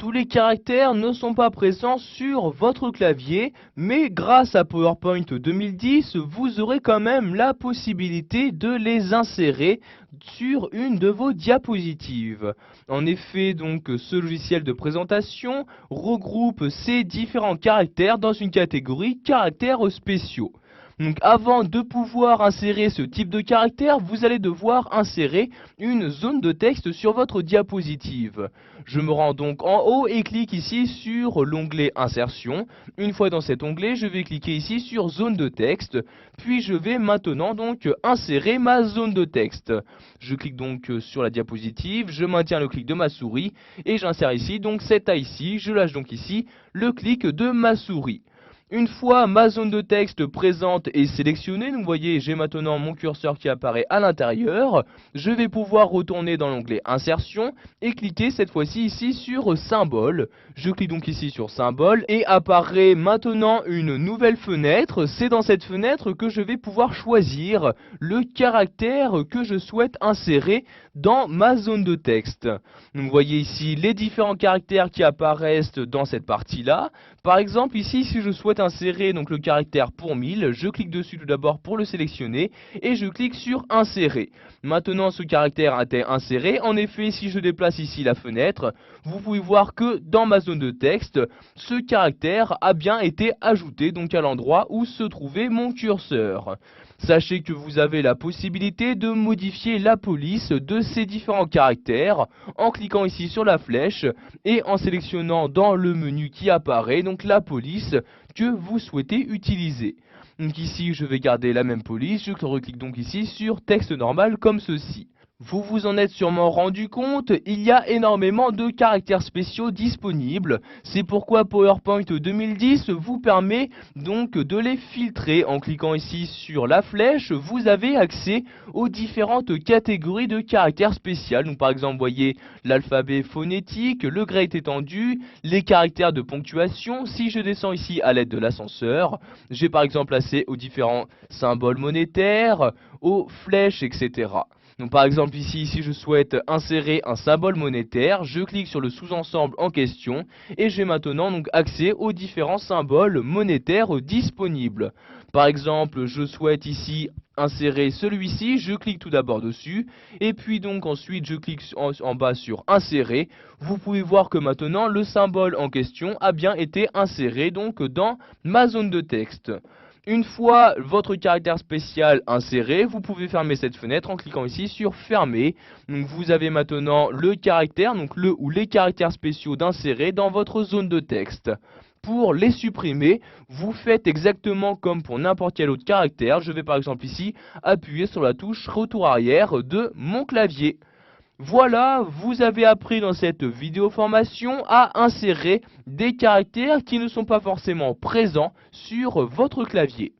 Tous les caractères ne sont pas présents sur votre clavier, mais grâce à PowerPoint 2010, vous aurez quand même la possibilité de les insérer sur une de vos diapositives. En effet, donc, ce logiciel de présentation regroupe ces différents caractères dans une catégorie caractères spéciaux. Donc avant de pouvoir insérer ce type de caractère, vous allez devoir insérer une zone de texte sur votre diapositive. Je me rends donc en haut et clique ici sur l'onglet Insertion. Une fois dans cet onglet, je vais cliquer ici sur Zone de texte, puis je vais maintenant donc insérer ma zone de texte. Je clique donc sur la diapositive, je maintiens le clic de ma souris et j'insère ici donc cet A ici, je lâche donc ici le clic de ma souris. Une fois ma zone de texte présente et sélectionnée, vous voyez, j'ai maintenant mon curseur qui apparaît à l'intérieur. Je vais pouvoir retourner dans l'onglet Insertion et cliquer cette fois-ci ici sur Symbole. Je clique donc ici sur Symbole et apparaît maintenant une nouvelle fenêtre. C'est dans cette fenêtre que je vais pouvoir choisir le caractère que je souhaite insérer dans ma zone de texte. Donc, vous voyez ici les différents caractères qui apparaissent dans cette partie-là. Par exemple, ici, si je souhaite insérer donc le caractère pour 1000, je clique dessus tout d'abord pour le sélectionner et je clique sur Insérer. Maintenant, ce caractère a été inséré. En effet, si je déplace ici la fenêtre, vous pouvez voir que dans ma zone de texte, ce caractère a bien été ajouté donc à l'endroit où se trouvait mon curseur. Sachez que vous avez la possibilité de modifier la police de ces différents caractères en cliquant ici sur la flèche et en sélectionnant dans le menu qui apparaît donc la police que vous souhaitez utiliser. Donc ici je vais garder la même police, je reclique donc ici sur texte normal comme ceci. Vous vous en êtes sûrement rendu compte, il y a énormément de caractères spéciaux disponibles. C'est pourquoi PowerPoint 2010 vous permet donc de les filtrer. En cliquant ici sur la flèche, vous avez accès aux différentes catégories de caractères spéciaux. Donc par exemple, vous voyez l'alphabet phonétique, le grade étendu, les caractères de ponctuation. Si je descends ici à l'aide de l'ascenseur, j'ai par exemple accès aux différents symboles monétaires, aux flèches, etc. Donc par exemple ici, si je souhaite insérer un symbole monétaire, je clique sur le sous-ensemble en question et j'ai maintenant donc accès aux différents symboles monétaires disponibles. Par exemple, je souhaite ici insérer celui-ci, je clique tout d'abord dessus et puis donc ensuite je clique en bas sur insérer. Vous pouvez voir que maintenant le symbole en question a bien été inséré donc dans ma zone de texte. Une fois votre caractère spécial inséré, vous pouvez fermer cette fenêtre en cliquant ici sur fermer. Donc vous avez maintenant le caractère, donc le ou les caractères spéciaux d'insérer dans votre zone de texte. Pour les supprimer, vous faites exactement comme pour n'importe quel autre caractère. Je vais par exemple ici appuyer sur la touche retour arrière de mon clavier. Voilà, vous avez appris dans cette vidéo formation à insérer des caractères qui ne sont pas forcément présents sur votre clavier.